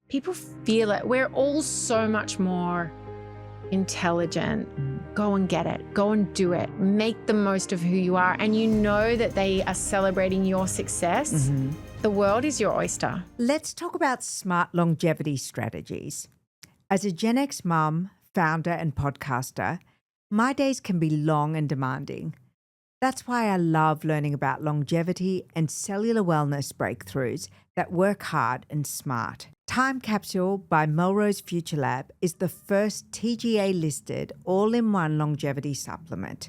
people feel it. We're all so much more intelligent. Go and get it. Go and do it. Make the most of who you are. And you know that they are celebrating your success. The world is your oyster. Let's talk about smart longevity strategies. As a Gen X mum, founder and podcaster, my days can be long and demanding. That's why I love learning about longevity and cellular wellness breakthroughs that work hard and smart. Time Capsule by Melrose Future Lab is the first TGA-listed all-in-one longevity supplement.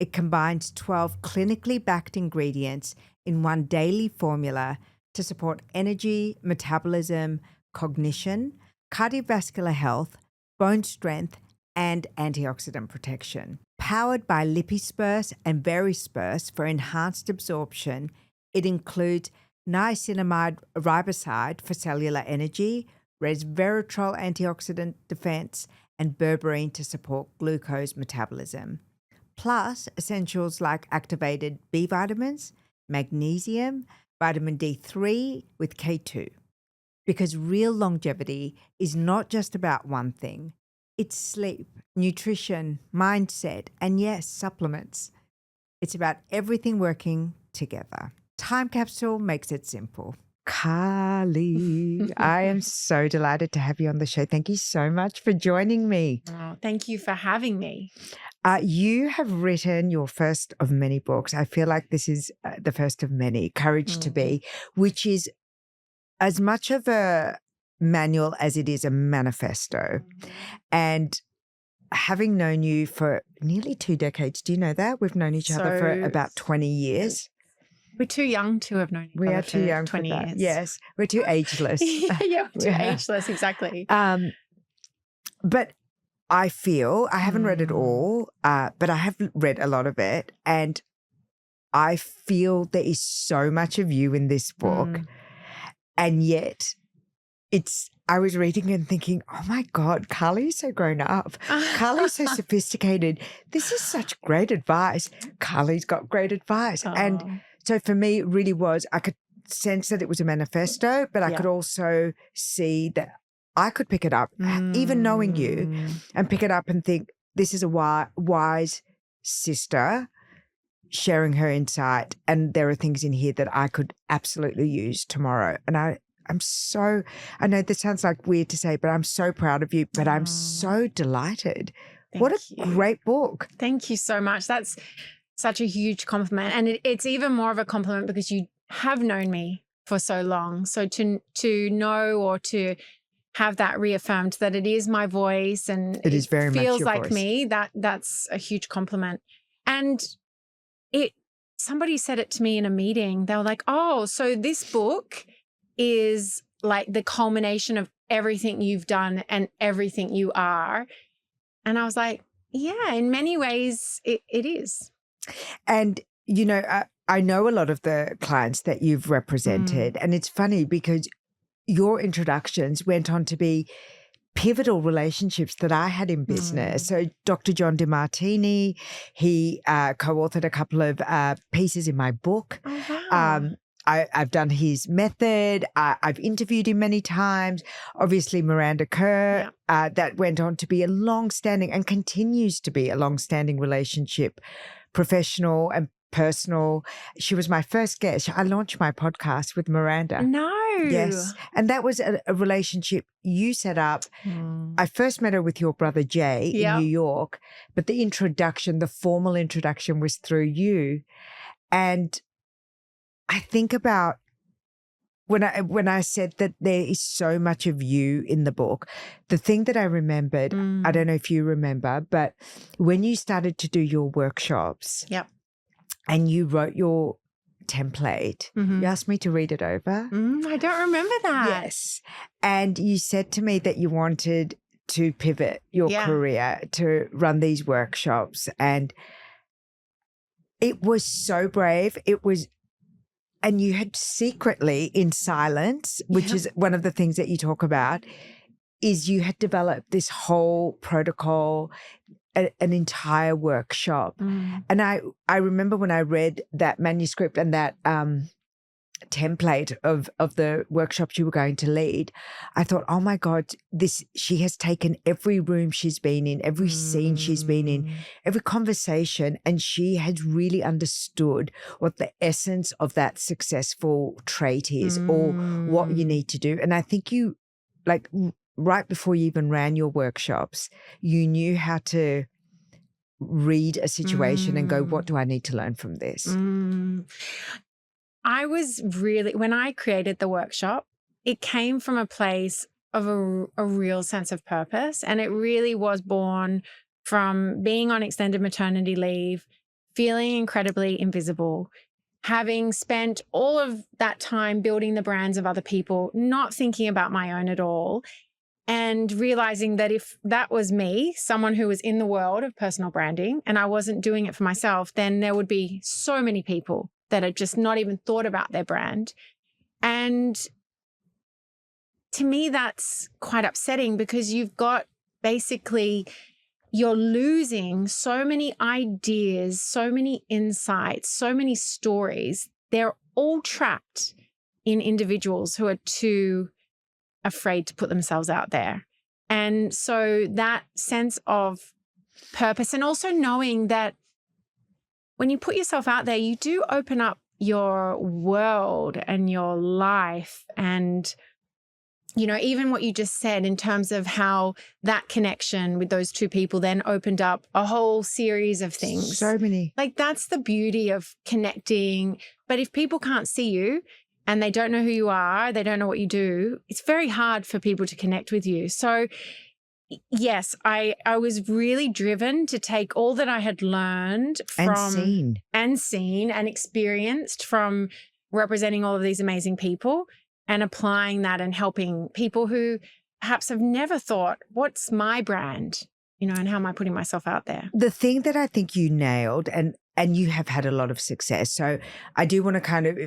It combines 12 clinically backed ingredients in one daily formula to support energy, metabolism, cognition, cardiovascular health, bone strength, and antioxidant protection. Powered by Lipisperse and Verisperse for enhanced absorption, it includes niacinamide riboside for cellular energy, resveratrol antioxidant defense, and berberine to support glucose metabolism. Plus essentials like activated B vitamins, magnesium, vitamin D3 with K2. Because real longevity is not just about one thing. It's sleep, nutrition, mindset, and yes, supplements. It's about everything working together. Time Capsule makes it simple. Carlii, I am so delighted to have you on the show. Thank you so much for joining me. Oh, thank you for having me. You have written your first of many books. I feel like this is the first of many, Courage to Be, which is as much of a manual as it is a manifesto. And having known you for nearly 2 decades, do you know that? We've known each other for about 20 years. We're too young to have known each other. We are too young 20 for that. years. Yes, we're too ageless. We're too ageless, exactly. But I feel, I haven't read it all, but I have read a lot of it. And I feel there is so much of you in this book. And yet I was reading and thinking, oh my God, Carlii's so grown up. Carlii's so sophisticated. This is such great advice. Carlii's got great advice. Oh. And so for me, it really was, I could sense that it was a manifesto, but I could also see that I could pick it up, even knowing you, and pick it up and think, this is a wise sister sharing her insight. And there are things in here that I could absolutely use tomorrow. And I know this sounds like weird to say, but I'm so proud of you, but I'm so delighted. What a great book. Thank you so much. That's such a huge compliment. And it's even more of a compliment because you have known me for so long. So to know or to have that reaffirmed that it is my voice and it is very much feels your like voice. Me, that's a huge compliment. And somebody said it to me in a meeting. They were like, oh, so this book is like the culmination of everything you've done and everything you are. And I was like, yeah, in many ways it is. And, you know, I know a lot of the clients that you've represented, and it's funny because your introductions went on to be pivotal relationships that I had in business. So Dr. John Demartini, he co-authored a couple of pieces in my book. Oh, wow. I've done his method. I've interviewed him many times. Obviously, Miranda Kerr, that went on to be a long-standing and continues to be a long-standing relationship, professional and personal. She was my first guest. I launched my podcast with Miranda. No. Yes. And that was a relationship you set up. I first met her with your brother Jay in New York, but the formal introduction was through you. And I think about when I said that there is so much of you in the book, the thing that I remembered, I don't know if you remember, but when you started to do your workshops and you wrote your template, you asked me to read it over. I don't remember that. Yes. And you said to me that you wanted to pivot your career to run these workshops. And it was so brave. And you had secretly, in silence, which is one of the things that you talk about, is you had developed this whole protocol, an entire workshop. And I remember when I read that manuscript and that template of the workshops you were going to lead, I thought, oh my God, she has taken every room she's been in, every scene she's been in, every conversation, and she has really understood what the essence of that successful trait is or what you need to do. And I think you, like, right before you even ran your workshops, you knew how to read a situation and go, what do I need to learn from this? I was really, when I created the workshop, it came from a place of a real sense of purpose. And it really was born from being on extended maternity leave, feeling incredibly invisible, having spent all of that time building the brands of other people, not thinking about my own at all, and realizing that if that was me, someone who was in the world of personal branding, and I wasn't doing it for myself, then there would be so many people that had just not even thought about their brand. And to me, that's quite upsetting because you've got basically, you're losing so many ideas, so many insights, so many stories. They're all trapped in individuals who are too afraid to put themselves out there. And so that sense of purpose, and also knowing that when you put yourself out there, you do open up your world and your life. And, you know, even what you just said in terms of how that connection with those two people then opened up a whole series of things. So many. Like, that's the beauty of connecting. But if people can't see you and they don't know who you are, they don't know what you do, it's very hard for people to connect with you. So yes, I was really driven to take all that I had learned from and seen and experienced from representing all of these amazing people and applying that and helping people who perhaps have never thought, what's my brand? You know, and how am I putting myself out there? The thing that I think you nailed, and you have had a lot of success. So I do want to kind of,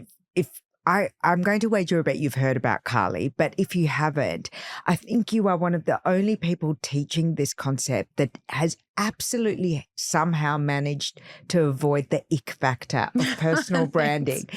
I'm going to wager a bet you've heard about Carlii, but if you haven't, I think you are one of the only people teaching this concept that has absolutely somehow managed to avoid the ick factor of personal branding.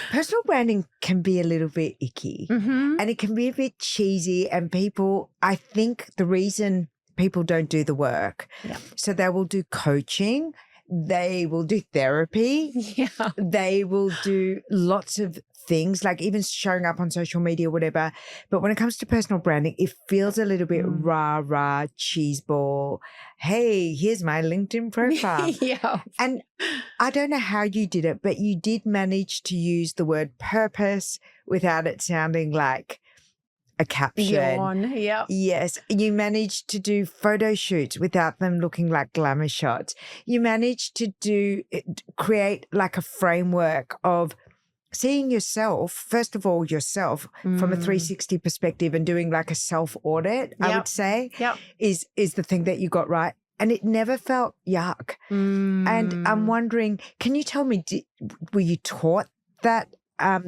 Personal branding can be a little bit icky and it can be a bit cheesy, and people, I think the reason people don't do the work, so they will do coaching, they will do therapy, they will do lots of things, like even showing up on social media, whatever. But when it comes to personal branding, it feels a little bit rah-rah, cheeseball. Hey, here's my LinkedIn profile. And I don't know how you did it, but you did manage to use the word purpose without it sounding like a caption. Yes. You managed to do photo shoots without them looking like glamour shots. You managed to create like a framework of seeing yourself, first of all, yourself from a 360 perspective, and doing like a self-audit, I would say, is the thing that you got right. And it never felt yuck. And I'm wondering, can you tell me, were you taught that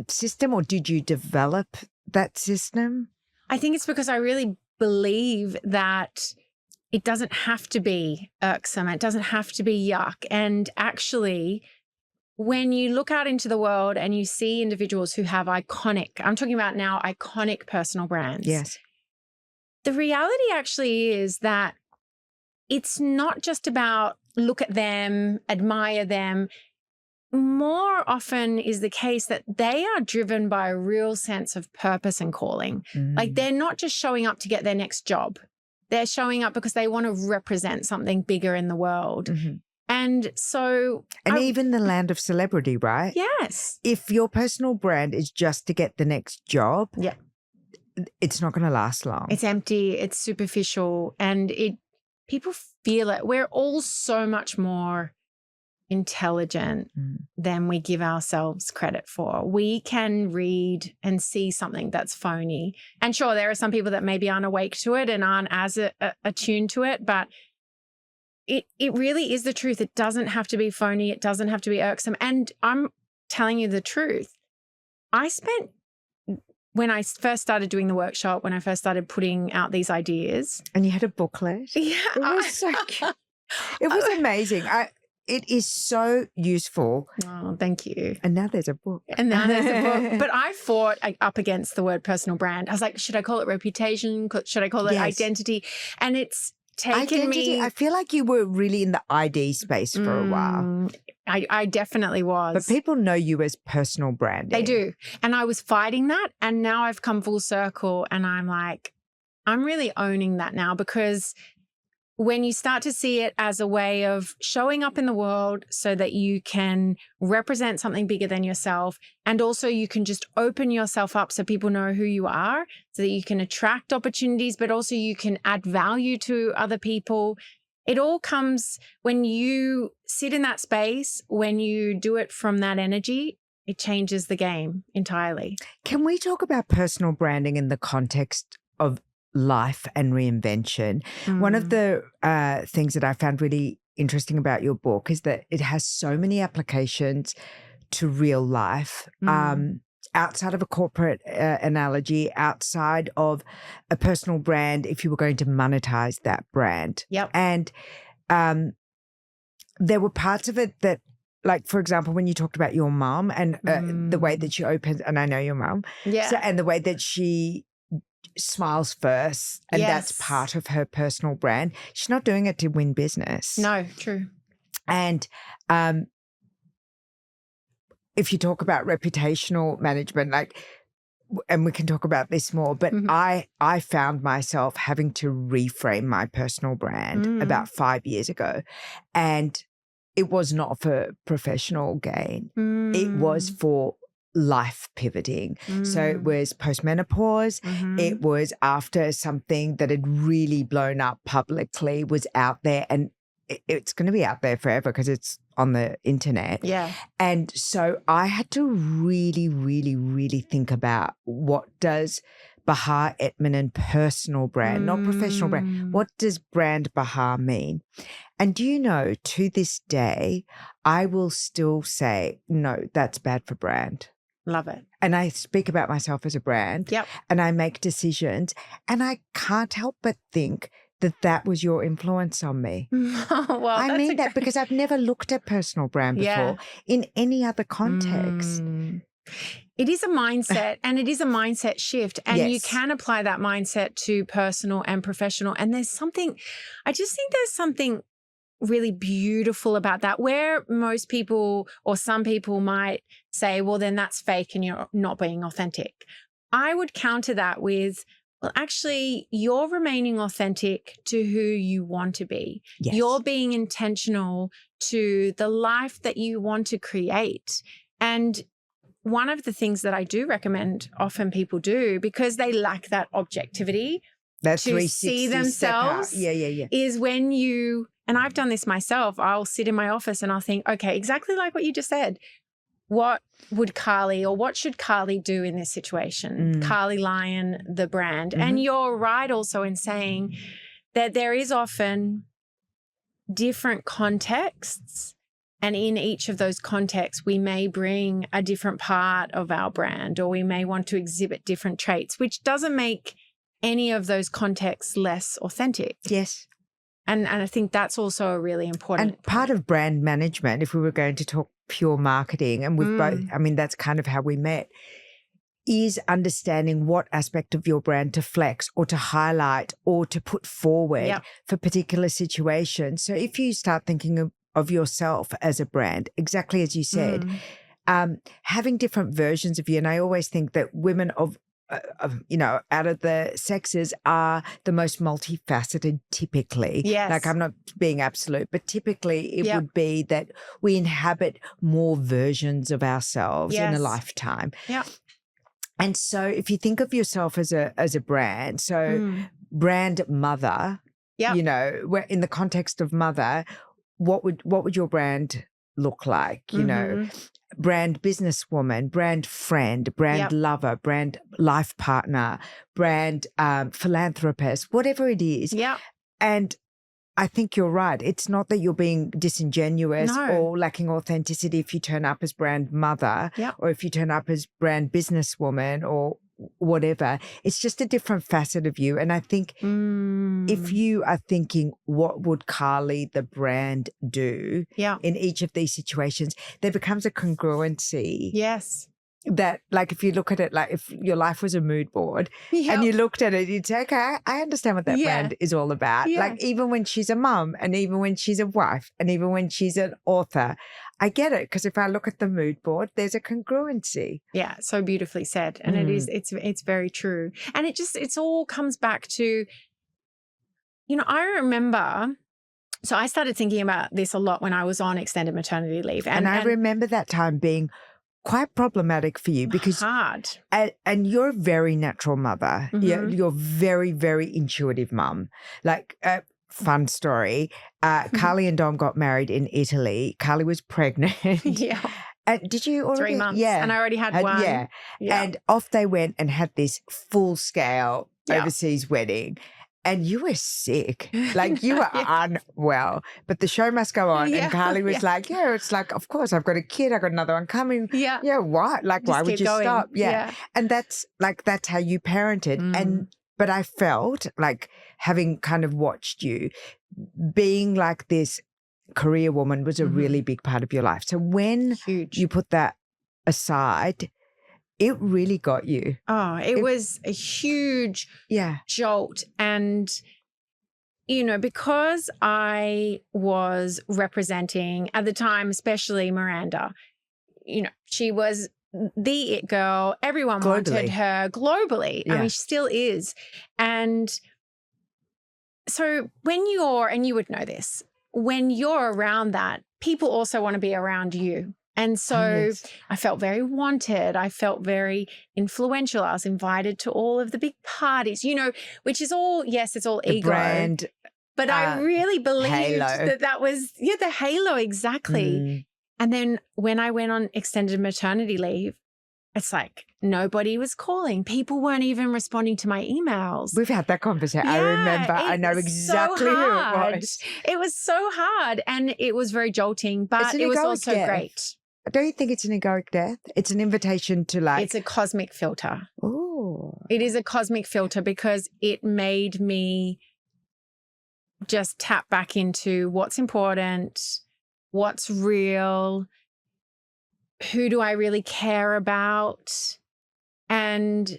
system, or did you develop that system? I think it's because I really believe that it doesn't have to be irksome. It doesn't have to be yuck. And actually, when you look out into the world and you see individuals who have iconic, I'm talking about now iconic personal brands. Yes. The reality actually is that it's not just about look at them, admire them. More often is the case that they are driven by a real sense of purpose and calling. Like, they're not just showing up to get their next job. They're showing up because they want to represent something bigger in the world. And so... And even the land of celebrity, right? Yes. If your personal brand is just to get the next job, it's not going to last long. It's empty, it's superficial, and people feel it. We're all so much more intelligent than we give ourselves credit for. We can read and see something that's phony. And sure, there are some people that maybe aren't awake to it and aren't as attuned to it, but it really is the truth. It doesn't have to be phony. It doesn't have to be irksome. And I'm telling you the truth. When I first started doing the workshop, when I first started putting out these ideas. And you had a booklet. Yeah. It was so cute. It was amazing. It is so useful. Oh, thank you. And now there's a book. And now there's a book. But I fought up against the word personal brand. I was like, should I call it reputation? Should I call it identity? And it's taken me. I feel like you were really in the ID space for a while. I definitely was. But people know you as personal branding. They do. And I was fighting that. And now I've come full circle and I'm like, I'm really owning that now, because when you start to see it as a way of showing up in the world so that you can represent something bigger than yourself, and also you can just open yourself up so people know who you are, so that you can attract opportunities, but also you can add value to other people. It all comes when you sit in that space, when you do it from that energy, it changes the game entirely. Can we talk about personal branding in the context of life and reinvention? One of the things that I found really interesting about your book is that it has so many applications to real life, outside of a corporate analogy, outside of a personal brand, if you were going to monetize that brand. Yep. And there were parts of it that, like, for example, when you talked about your mom and the way that she opens, and I know your mom, and the way that she smiles first, and that's part of her personal brand. She's not doing it to win business. No, true. And if you talk about reputational management, like, and we can talk about this more, but I found myself having to reframe my personal brand about 5 years ago. And it was not for professional gain. It was for life pivoting. So it was post-menopause. It was after something that had really blown up publicly was out there, and it's going to be out there forever because it's on the internet. Yeah. And so I had to really, really, really think about, what does Bahar Etminan personal brand, not professional brand, what does brand Bahar mean? And do you know, to this day, I will still say, no, that's bad for brand. Love it. And I speak about myself as a brand. Yep. And I make decisions. And I can't help but think that that was your influence on me. Well, I mean that because I've never looked at personal brand before in any other context. It is a mindset, and it is a mindset shift. And you can apply that mindset to personal and professional. And I just think there's something really beautiful about that, where most people or some people might say, well, then that's fake and you're not being authentic. I would counter that with, well, actually, you're remaining authentic to who you want to be. Yes. You're being intentional to the life that you want to create. And one of the things that I do recommend often people do, because they lack that objectivity to see themselves, is when you, and I've done this myself, I'll sit in my office and I'll think, okay, exactly like what you just said. What would Carlii, or what should Carlii do in this situation? Carlii Lyon, the brand. And you're right also in saying that there is often different contexts, and in each of those contexts, we may bring a different part of our brand, or we may want to exhibit different traits, which doesn't make any of those contexts less authentic. Yes. And I think that's also a really important And part of brand management, if we were going to talk pure marketing, and we've both, I mean, that's kind of how we met, is understanding what aspect of your brand to flex or to highlight or to put forward for particular situations. So if you start thinking of yourself as a brand, exactly as you said, having different versions of you. And I always think that women out of the sexes are the most multifaceted typically. Yes. Like, I'm not being absolute, but typically it would be that we inhabit more versions of ourselves in a lifetime. Yeah. And so if you think of yourself as a brand, so brand mother, where in the context of mother, what would your brand look like? You know, brand businesswoman, brand friend, brand lover, brand life partner, brand philanthropist, whatever it is. Yeah. And I think you're right. It's not that you're being disingenuous or lacking authenticity if you turn up as brand mother or if you turn up as brand businesswoman or whatever. It's just a different facet of you. And I think if you are thinking, what would Carlii, the brand, do in each of these situations, there becomes a congruency. Yes. That, like, if you look at it, like if your life was a mood board and you looked at it, you'd say, okay, I understand what that brand is all about. Like, even when she's a mum and even when she's a wife and even when she's an author, I get it. Because if I look at the mood board, there's a congruency. Yeah, so beautifully said. And it's very true. And it all comes back to, I remember, so I started thinking about this a lot when I was on extended maternity leave. And I remember that time being quite problematic for you because hard. And you're a very natural mother. You're very, very intuitive mum. Like, fun story. Carlii and Dom got married in Italy. Carlii was pregnant. Did you already? 3 months. Yeah. And I already had one. Yeah. And off they went and had this full scale overseas wedding. And you were sick, like you were unwell, but the show must go on. And Carlii was like, it's like, of course, I've got a kid. I've got another one coming. Yeah. What? Like, why would you stop? Yeah. And that's how you parented. But I felt like, having kind of watched you, being like this career woman was a really big part of your life. So when you put that aside, it really got you. Oh, it was a huge jolt. And, because I was representing at the time, especially Miranda, she was the it girl. Everyone wanted her globally. I mean, she still is. And so when and you would know this, when you're around that, people also want to be around you. And so I felt very wanted. I felt very influential. I was invited to all of the big parties, which is all, it's all the ego. Brand, but I really believed halo. that was, the halo, exactly. And then when I went on extended maternity leave, it's like nobody was calling. People weren't even responding to my emails. We've had that conversation. I remember. I know exactly who it was. It was so hard and it was very jolting, but it was also great. Don't you think it's an egoic death? It's an invitation to It's a cosmic filter. Oh. It is a cosmic filter because it made me just tap back into what's important, what's real, who do I really care about, and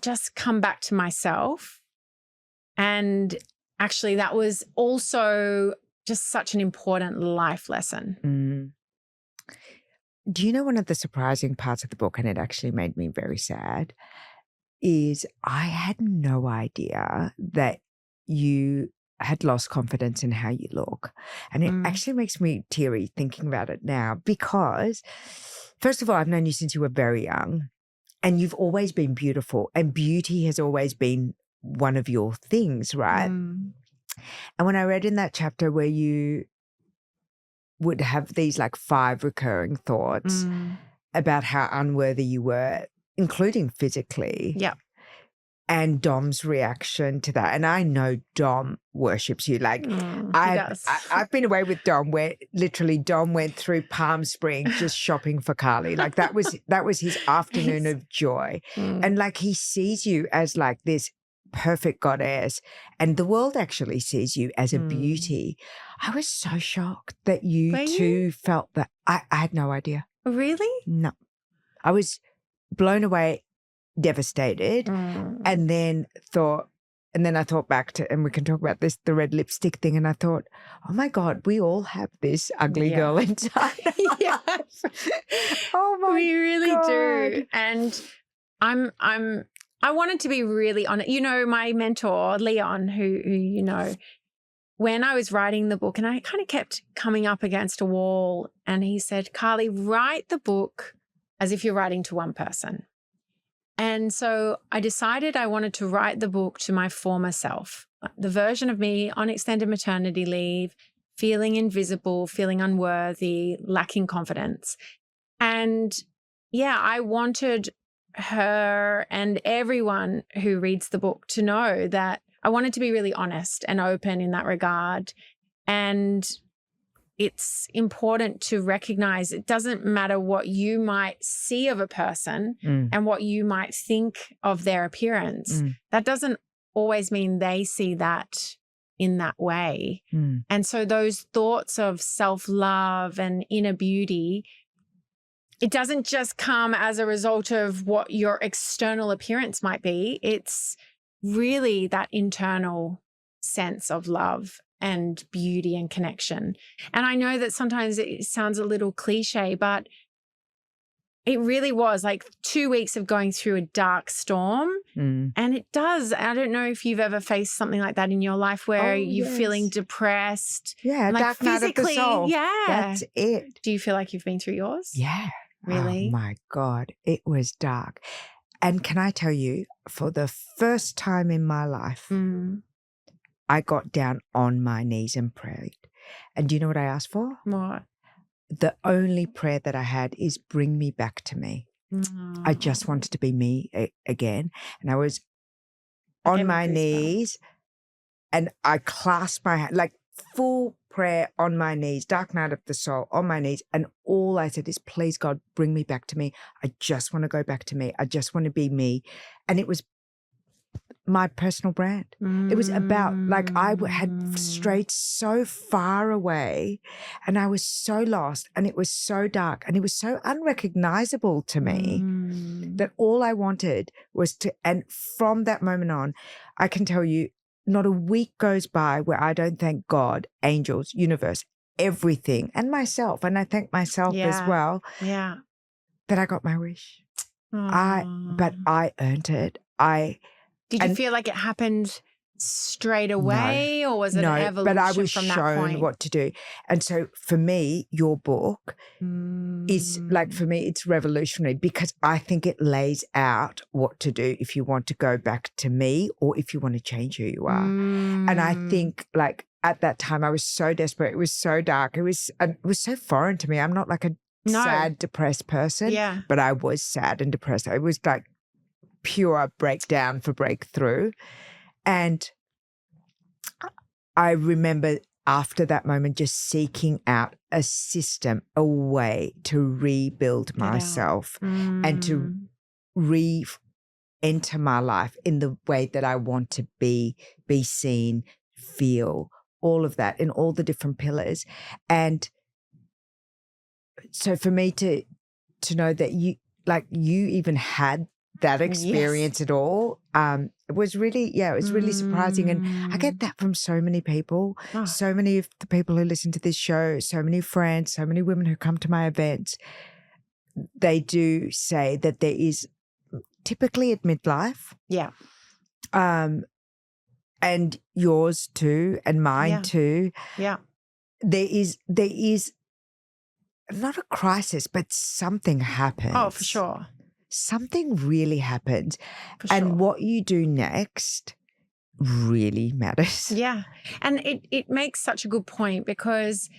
just come back to myself. And actually that was also just such an important life lesson. Do you know one of the surprising parts of the book, and it actually made me very sad, is I had no idea that you had lost confidence in how you look. And it actually makes me teary thinking about it now because, first of all, I've known you since you were very young and you've always been beautiful and beauty has always been one of your things, right? And when I read in that chapter where you would have these like 5 recurring thoughts about how unworthy you were, including physically. Yeah. And Dom's reaction to that. And I know Dom worships you. Like I've been away with Dom where literally Dom went through Palm Springs just shopping for Carlii. Like that was his afternoon of joy. And like he sees you as like this perfect goddess and the world actually sees you as a beauty. I was so shocked that you too felt that. I had no idea. Really? No. I was blown away, devastated, and then I thought back to, and we can talk about this, the red lipstick thing, and I thought, oh my God, we all have this ugly girl inside. Oh my God. We really do. And I wanted to be really honest. My mentor, Leon, who when I was writing the book, and I kind of kept coming up against a wall, and he said, Carlii, write the book as if you're writing to one person. And so I decided I wanted to write the book to my former self, the version of me on extended maternity leave, feeling invisible, feeling unworthy, lacking confidence. And I wanted her and everyone who reads the book to know that I wanted to be really honest and open in that regard. And it's important to recognize it doesn't matter what you might see of a person and what you might think of their appearance. That doesn't always mean they see that in that way. And so those thoughts of self-love and inner beauty, it doesn't just come as a result of what your external appearance might be. It's really that internal sense of love and beauty and connection. And I know that sometimes it sounds a little cliche, but it really was like 2 weeks of going through a dark storm. And it does. I don't know if you've ever faced something like that in your life where you're feeling depressed. Yeah, like dark night of the soul. Yeah. That's it. Do you feel like you've been through yours? Yeah. Really? Oh my God. It was dark. And can I tell you, for the first time in my life, I got down on my knees and prayed. And do you know what I asked for? What? The only prayer that I had is bring me back to me. I just wanted to be me again. And I was on my knees and I clasped my hand, like full prayer on my knees, dark night of the soul, on my knees. And all I said is, please God, bring me back to me. I just want to go back to me. I just want to be me. And it was my personal brand. It was about, like, I had strayed so far away and I was so lost and it was so dark and it was so unrecognizable to me that all I wanted was to, and from that moment on, I can tell you, not a week goes by where I don't thank God, angels, universe, everything, and myself. And I thank myself as well. Yeah. That I got my wish. But I earned it. Did you feel like it happened straight away, or was it an evolution but I was from that shown point? what to do. And so for me, your book is like, for me, it's revolutionary because I think it lays out what to do if you want to go back to me or if you want to change who you are. And I think, like, at that time I was so desperate. It was so dark. It was so foreign to me. I'm not like a sad, depressed person, but I was sad and depressed. It was like pure breakdown for breakthrough. And I remember after that moment just seeking out a system, a way to rebuild myself and to re-enter my life in the way that I want to be seen, feel, all of that in all the different pillars. And so for me to know that you even had that experience at all, it was really, it was really surprising. And I get that from so many people, so many of the people who listen to this show, so many friends, so many women who come to my events. They do say that there is typically at midlife. Yeah. And yours too, and mine too. Yeah. There is not a crisis, but something happens. Oh, for sure. Something really happens. And what you do next really matters. Yeah. And it makes such a good point because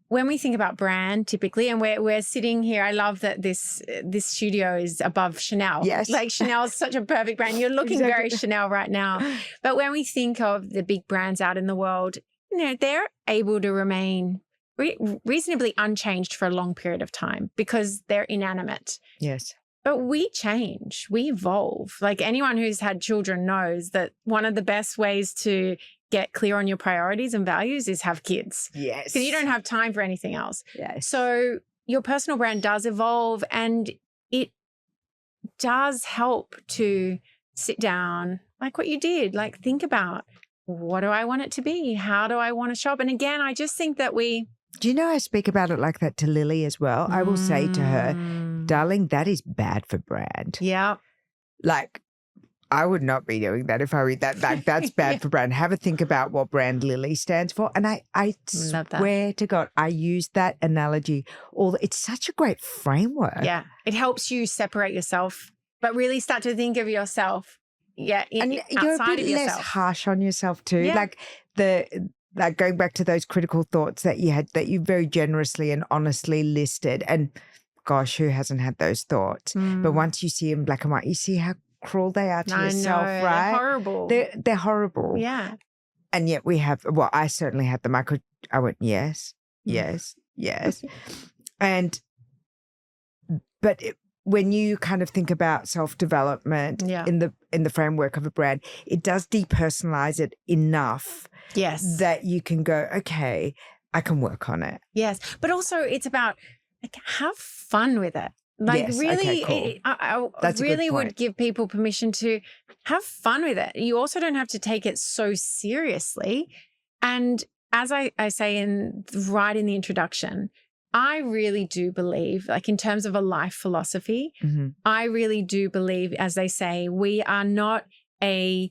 when we think about brand typically, and we're sitting here, I love that this studio is above Chanel. Yes. Like Chanel is such a perfect brand. You're looking very Chanel right now. But when we think of the big brands out in the world, they're able to remain reasonably unchanged for a long period of time because they're inanimate. Yes. But we change, we evolve. Like anyone who's had children knows that one of the best ways to get clear on your priorities and values is have kids. Yes. Because you don't have time for anything else. Yes. So your personal brand does evolve, and it does help to sit down like what you did, like think about, what do I want it to be? How do I want to show up? And again, I just think that do you know I speak about it like that to Lily as well? I will say to her, darling, that is bad for brand. Yeah. Like, I would not be doing that if I read that. Like, that's bad for brand. Have a think about what brand Lily stands for. And I swear to God, I use that analogy. It's such a great framework. Yeah. It helps you separate yourself, but really start to think of yourself. Yeah. And you're a bit less harsh on yourself too. Yeah. Like going back to those critical thoughts that you had, that you very generously and honestly listed. And gosh, who hasn't had those thoughts? But once you see them black and white, you see how cruel they are to yourself, right? They're horrible. They're horrible. Yeah. And yet we have, I certainly had them. I went, yes, Yes. And when you kind of think about self-development in the framework of a brand, it does depersonalize it enough that you can go, okay, I can work on it. Yes. But also it's about like have fun with it. Like really, cool. I That's really a good point. would give people permission to have fun with it. You also don't have to take it so seriously. And as I say right in the introduction, I really do believe, like in terms of a life philosophy, I really do believe, as they say, we are not a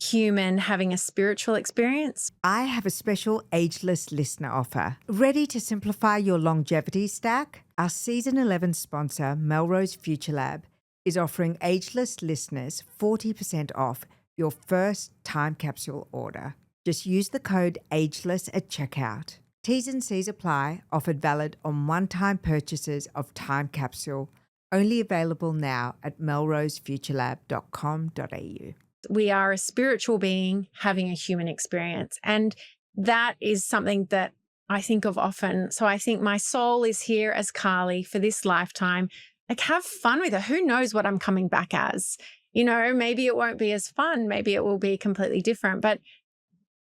human having a spiritual experience. I have a special ageless listener offer. Ready to simplify your longevity stack? Our season 11 sponsor, Melrose Future Lab, is offering ageless listeners 40% off your first time capsule order. Just use the code AGELESS at checkout. T's and C's apply, offered valid on one-time purchases of time capsule, only available now at melrosefuturelab.com.au. We are a spiritual being having a human experience. And that is something that I think of often. So I think my soul is here as Carlii for this lifetime. Like have fun with it. Who knows what I'm coming back as? You know, maybe it won't be as fun. Maybe it will be completely different. But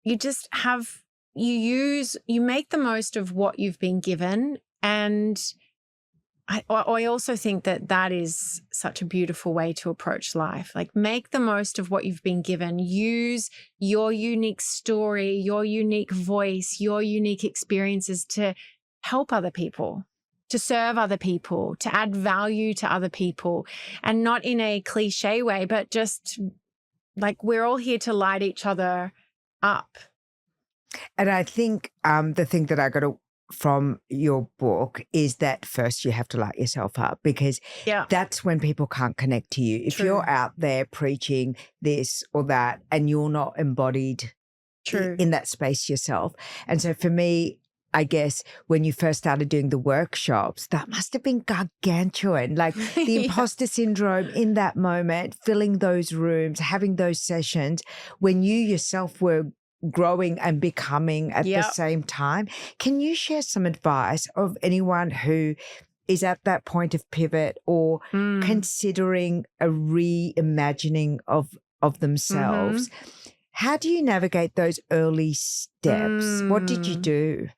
you just have, you make the most of what you've been given. And I also think that is such a beautiful way to approach life. Like make the most of what you've been given. Use your unique story, your unique voice, your unique experiences to help other people, to serve other people, to add value to other people, and not in a cliche way, but just like we're all here to light each other up. And I think the thing that I got from your book is that first you have to light yourself up, because that's when people can't connect to you. If you're out there preaching this or that and you're not embodied in that space yourself. And so for me, I guess when you first started doing the workshops, that must have been gargantuan, like the imposter syndrome in that moment, filling those rooms, having those sessions when you yourself were growing and becoming at the same time. Can you share some advice of anyone who is at that point of pivot or considering a reimagining of themselves? How do you navigate those early steps? What did you do?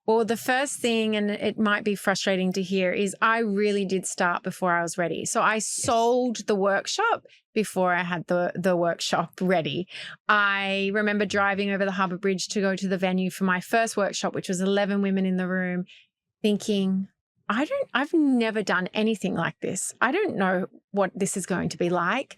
Well, the first thing, and it might be frustrating to hear, is I really did start before I was ready. So I sold the workshop before I had the workshop ready. I remember driving over the Harbour Bridge to go to the venue for my first workshop, which was 11 women in the room, thinking, I've never done anything like this. I don't know what this is going to be like.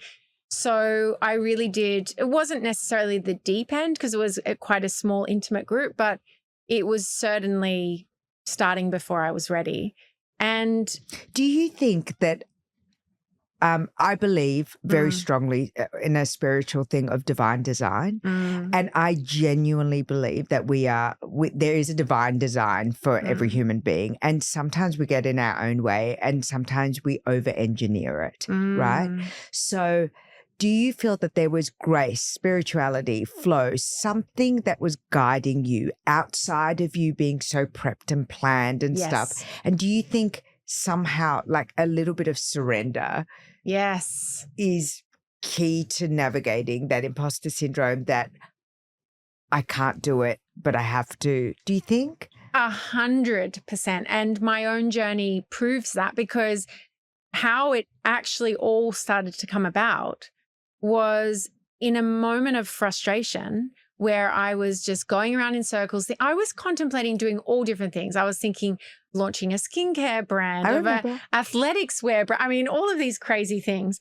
So I really did. It wasn't necessarily the deep end because it was quite a small, intimate group, but it was certainly starting before I was ready. And do you think that I believe very strongly in a spiritual thing of divine design. And I genuinely believe that there is a divine design for every human being. And sometimes we get in our own way and sometimes we over-engineer it, right? So do you feel that there was grace, spirituality, flow, something that was guiding you outside of you being so prepped and planned and stuff? And do you think somehow like a little bit of surrender is key to navigating that imposter syndrome, that I can't do it, but I have to? Do you think? 100%. And my own journey proves that, because how it actually all started to come about was in a moment of frustration where I was just going around in circles. I was contemplating doing all different things. I was thinking launching a skincare brand, of an athletics wear brand. I mean, all of these crazy things.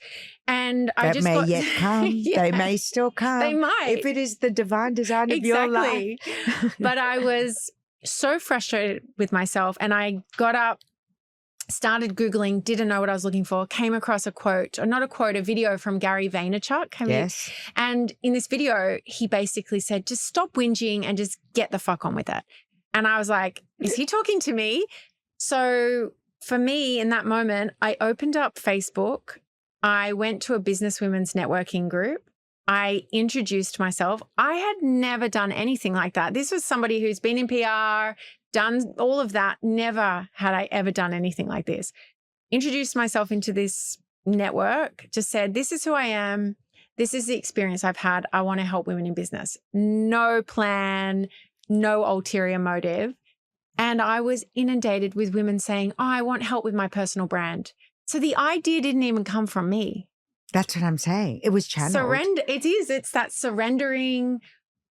And I just may yet come. They may still come. They might. If it is the divine design of your life. But I was so frustrated with myself, and I got up, started Googling, didn't know what I was looking for, came across a quote, or not a quote, a video from Gary Vaynerchuk. And in this video, he basically said, just stop whinging and just get the fuck on with it. And I was like, is he talking to me? So for me in that moment, I opened up Facebook. I went to a business women's networking group. I introduced myself. I had never done anything like that. This was somebody who's been in PR, done all of that. Never had I ever done anything like this. Introduced myself into this network, just said, this is who I am. This is the experience I've had. I want to help women in business. No plan, no ulterior motive. And I was inundated with women saying, oh, I want help with my personal brand. So the idea didn't even come from me. That's what I'm saying. It was channeled. Surrender. It is. It's that surrendering,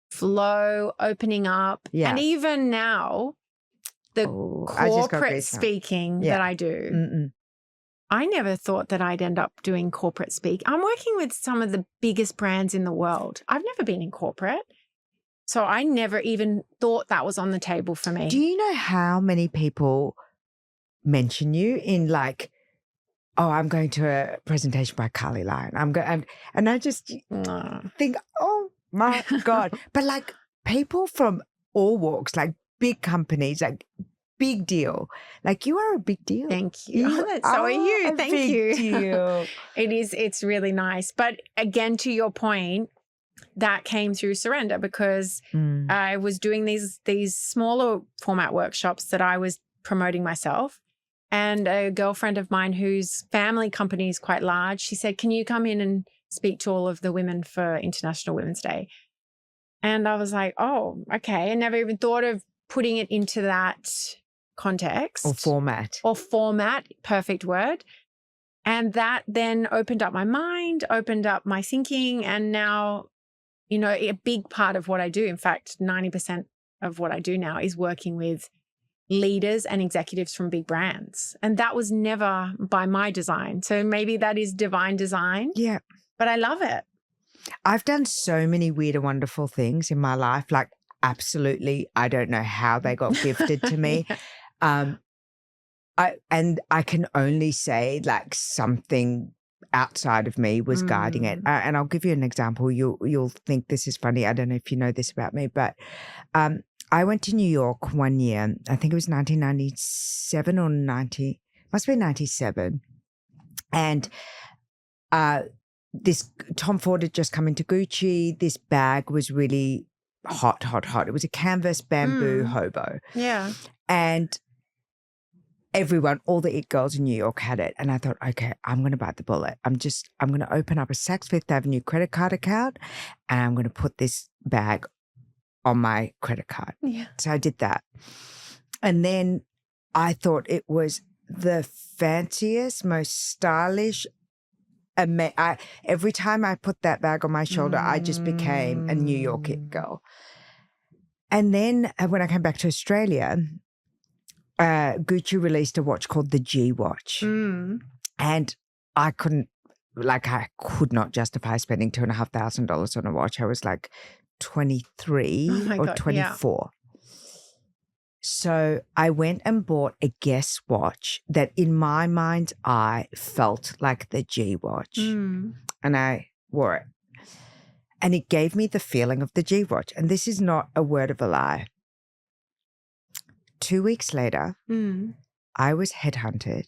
flow, opening up. Yeah. And even now, the corporate speaking that I do, I never thought that I'd end up doing corporate speak. I'm working with some of the biggest brands in the world. I've never been in corporate. So I never even thought that was on the table for me. Do you know how many people mention you in like, oh, I'm going to a presentation by Carlii Lyon. And I just think, oh my God. But like people from all walks, like big companies, like big deal. Like you are a big deal. Thank you. So are you. Thank you. Deal. It's really nice. But again, to your point, that came through surrender because I was doing these smaller format workshops that I was promoting myself. And a girlfriend of mine whose family company is quite large, she said, can you come in and speak to all of the women for International Women's Day? And I was like, oh, okay. I never even thought of putting it into that context. Or format. Perfect word. And that then opened up my mind, opened up my thinking. And now, you know, a big part of what I do, in fact, 90% of what I do now is working with leaders and executives from big brands. And that was never by my design. So maybe that is divine design. Yeah. But I love it. I've done so many weird and wonderful things in my life. Like absolutely, I don't know how they got gifted to me. Yeah. I can only say like something outside of me was guiding it. And I'll give you an example. You'll think this is funny. I don't know if you know this about me, but I went to New York one year. I think it was 1997 or 90. Must be 97. And this Tom Ford had just come into Gucci. This bag was really hot. It was a canvas bamboo hobo. Yeah. And everyone, all the it girls in New York had it. And I thought, okay, I'm going to bite the bullet. I'm going to open up a Saks Fifth Avenue credit card account and I'm going to put this bag on my credit card. Yeah. So I did that. And then I thought it was the fanciest, most stylish. Every time I put that bag on my shoulder, I just became a New York it girl. And then when I came back to Australia, Gucci released a watch called the G watch. And I could not justify spending $2,500 on a watch. I was like 23 or 24. Yeah. So I went and bought a Guess watch that in my mind's eye felt like the G watch. And I wore it. And it gave me the feeling of the G watch. And this is not a word of a lie. 2 weeks later, I was headhunted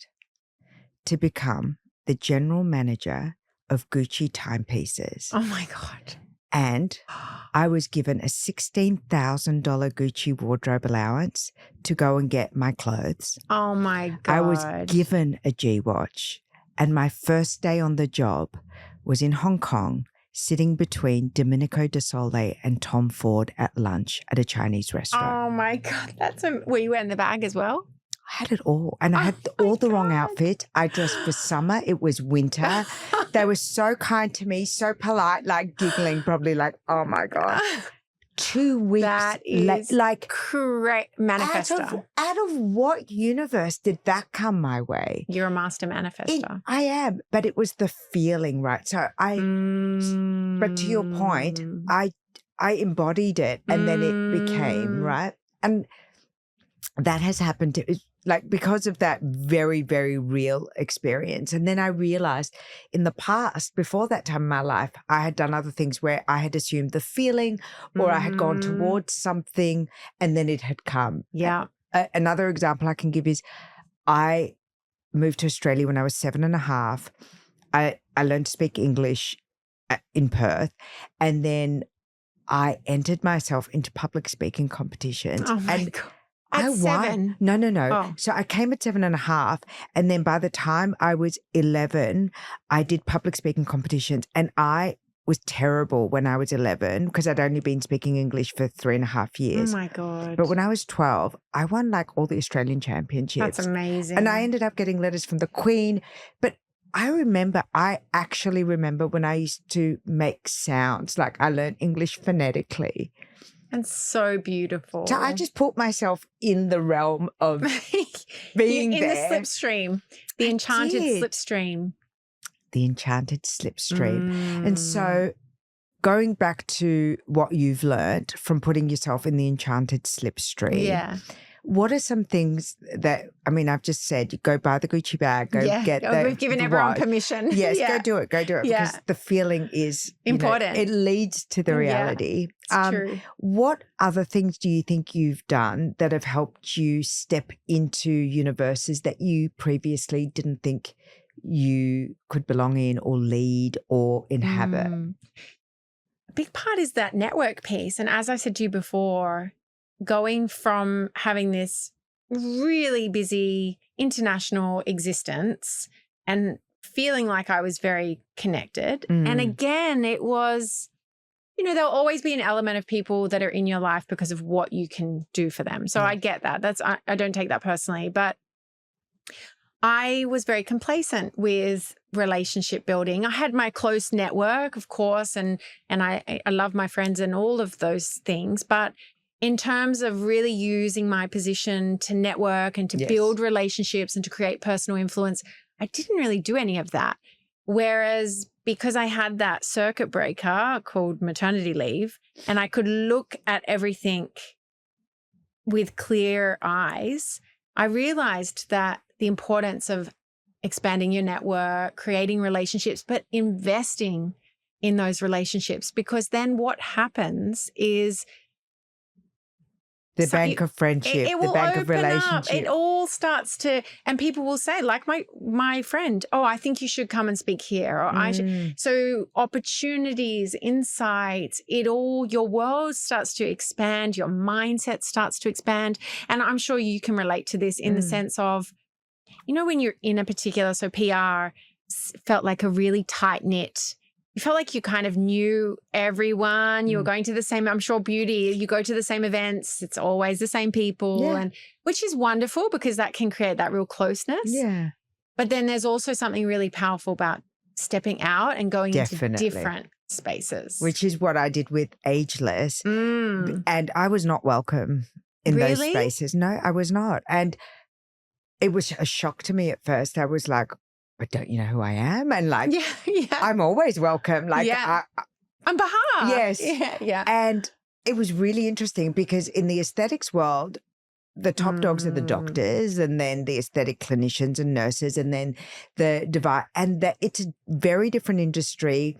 to become the general manager of Gucci timepieces. Oh my God. And I was given a $16,000 Gucci wardrobe allowance to go and get my clothes. Oh my God. I was given a G watch. And my first day on the job was in Hong Kong, sitting between Domenico De Sole and Tom Ford at lunch at a Chinese restaurant. Oh my God. Were you wearing the bag as well? I had it all. And I had all the wrong outfit. I dressed for summer. It was winter. They were so kind to me, so polite, like giggling, probably like, oh my God. 2 weeks. That is like correct manifesto. Out of what universe did that come my way? You're a master manifester. I am, but it was the feeling, right? So but to your point, I embodied it and then it became, right? And that has happened to, like, because of that very, very real experience. And then I realized in the past, before that time in my life, I had done other things where I had assumed the feeling or I had gone towards something and then it had come. Yeah. Another example I can give is I moved to Australia when I was 7.5. I learned to speak English in Perth, and then I entered myself into public speaking competitions. Oh my God. At 7? No. Oh. So I came at 7.5. And then by the time I was 11, I did public speaking competitions. And I was terrible when I was 11 because I'd only been speaking English for 3.5 years. Oh my God. But when I was 12, I won like all the Australian championships. That's amazing. And I ended up getting letters from the Queen. But I actually remember when I used to make sounds, like I learned English phonetically. And so beautiful. So I just put myself in the realm of being in there. the slipstream, the enchanted slipstream. The enchanted slipstream. And so going back to what you've learned from putting yourself in the enchanted slipstream. Yeah. What are some things that, I mean, I've just said, go buy the Gucci bag, we've given everyone permission. Yes, go do it because the feeling is important. It leads to the reality. It's true. What other things do you think you've done that have helped you step into universes that you previously didn't think you could belong in or lead or inhabit? A big part is that network piece. And as I said to you before, going from having this really busy international existence and feeling like I was very connected. And again, it was, there'll always be an element of people that are in your life because of what you can do for them. So I get that. I don't take that personally, but I was very complacent with relationship building. I had my close network, of course, and I love my friends and all of those things, but in terms of really using my position to network and to build relationships and to create personal influence, I didn't really do any of that. Whereas because I had that circuit breaker called maternity leave and I could look at everything with clear eyes, I realized that the importance of expanding your network, creating relationships, but investing in those relationships, because then what happens is the bank of friendship, the bank of relationship. It all starts to, and people will say, like my friend, oh, I think you should come and speak here. Or I should. So opportunities, insights, your world starts to expand, your mindset starts to expand. And I'm sure you can relate to this in the sense of, when you're in a particular, so PR felt like a really tight knit. You felt like you kind of knew everyone. You were going to the same, I'm sure beauty, you go to the same events. It's always the same people, and which is wonderful because that can create that real closeness. Yeah. But then there's also something really powerful about stepping out and going into different spaces. Which is what I did with Ageless. And I was not welcome in those spaces. No, I was not. And it was a shock to me at first. I was like, but don't you know who I am? And like, I'm always welcome. Like, on behalf. Yes. Yeah. And it was really interesting because in the aesthetics world, the top dogs are the doctors and then the aesthetic clinicians and nurses and then the device. And that it's a very different industry.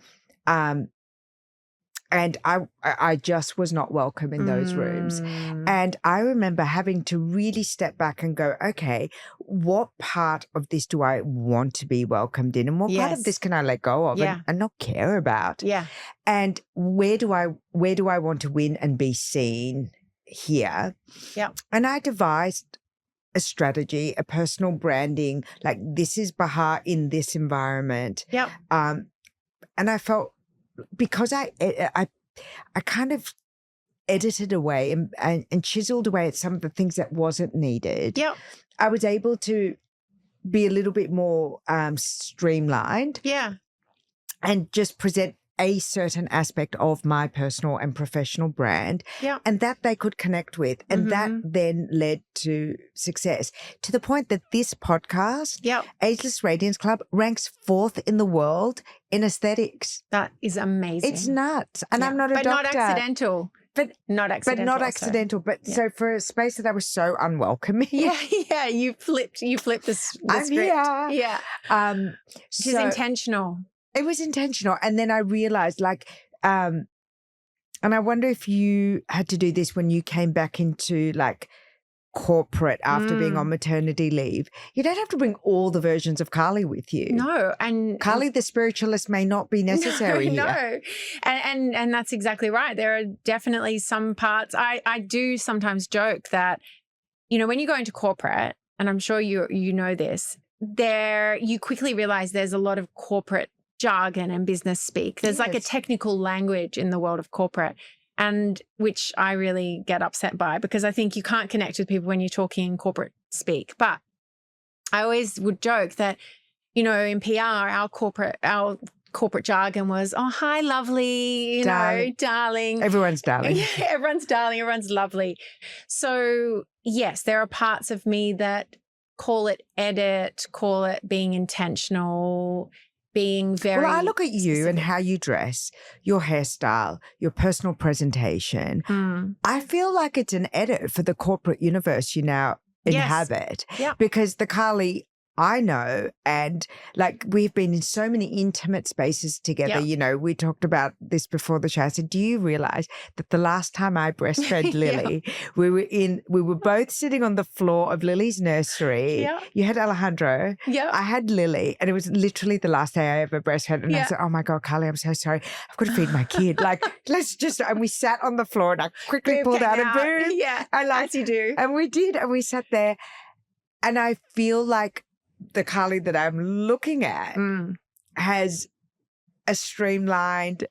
And I just was not welcome in those rooms. And I remember having to really step back and go, okay, what part of this do I want to be welcomed in? And what part of this can I let go of and not care about? Yeah. And where do I want to win and be seen here? Yeah. And I devised a strategy, a personal branding, like this is Bahar in this environment. Yeah. And I felt, because I kind of edited away and chiseled away at some of the things that wasn't needed. Yep. I was able to be a little bit more streamlined. Yeah. And just present a certain aspect of my personal and professional brand and that they could connect with. And that then led to success to the point that this podcast, Ageless Radiance Club, ranks 4th in the world in aesthetics. That is amazing. It's nuts. And I'm not a doctor. But not accidental. But so for a space that I was so unwelcoming. Yeah. You flipped the script. Yeah. Which is intentional. It was intentional. And then I realized and I wonder if you had to do this when you came back into like corporate after being on maternity leave. You don't have to bring all the versions of Carlii with you. No. And Carlii the spiritualist may not be necessary here. No. And that's exactly right. There are definitely some parts. I do sometimes joke that, when you go into corporate, and I'm sure you know this, you quickly realize there's a lot of corporate jargon and business speak. There's like a technical language in the world of corporate, and which I really get upset by, because I think you can't connect with people when you're talking in corporate speak. But I always would joke that, in PR, our corporate jargon was, oh, hi, lovely, darling. Everyone's darling. Yeah, everyone's darling. Everyone's lovely. So yes, there are parts of me that call it edit, call it being intentional, being very Well, I look at you specific. and how you dress, your hairstyle, your personal presentation. I feel like it's an edit for the corporate universe you now inhabit. Yep. Because the Carlii I know, and like we've been in so many intimate spaces together. Yep. We talked about this before the show. I said, do you realize that the last time I breastfed Lily, we were both sitting on the floor of Lily's nursery. Yep. You had Alejandro. Yep. I had Lily, and it was literally the last day I ever breastfed. And I said, oh my God, Carlii, I'm so sorry. I've got to feed my kid. Like, and we sat on the floor and I quickly pulled out a boob. Yeah, as you do. And we did. And we sat there. And I feel like the Carlii that I'm looking at has a streamlined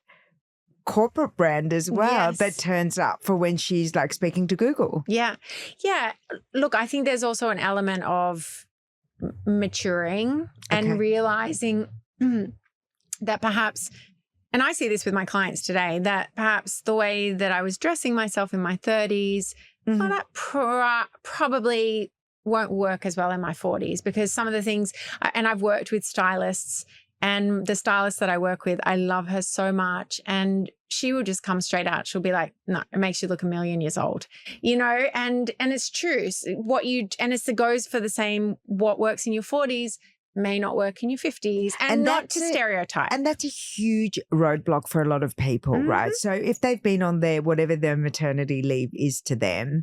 corporate brand as well that turns up for when she's like speaking to Google. Yeah. Yeah. Look, I think there's also an element of maturing and realizing that perhaps, and I see this with my clients today, that perhaps the way that I was dressing myself in my 30s, well, that probably won't work as well in my 40s, because some of the things, and I've worked with stylists, and the stylist that I work with, I love her so much, and she will just come straight out. She'll be like, no, it makes you look 1,000,000 years old, and it's true. It goes for the same, what works in your 40s may not work in your 50s, and not to stereotype. And that's a huge roadblock for a lot of people, right? So if they've been on whatever their maternity leave is to them,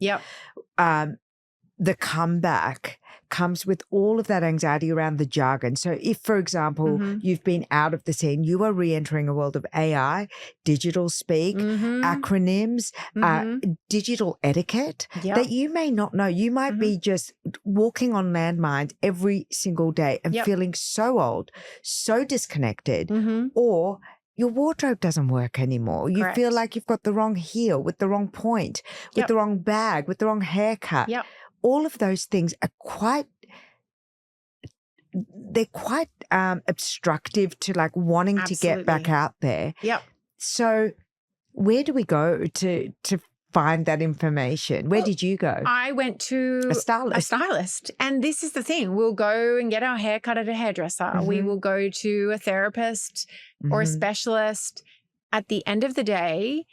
the comeback comes with all of that anxiety around the jargon. So if, for example, you've been out of the scene, you are re-entering a world of AI, digital speak, acronyms, digital etiquette that you may not know. You might be just walking on landmines every single day and feeling so old, so disconnected, or your wardrobe doesn't work anymore. You feel like you've got the wrong heel with the wrong point, with the wrong bag, with the wrong haircut. All of those things are quite obstructive to like wanting to get back out there. So where do we go to find that information? Where did you go? I went to a stylist. And this is the thing. We'll go and get our hair cut at a hairdresser. We will go to a therapist or a specialist. At the end of the day,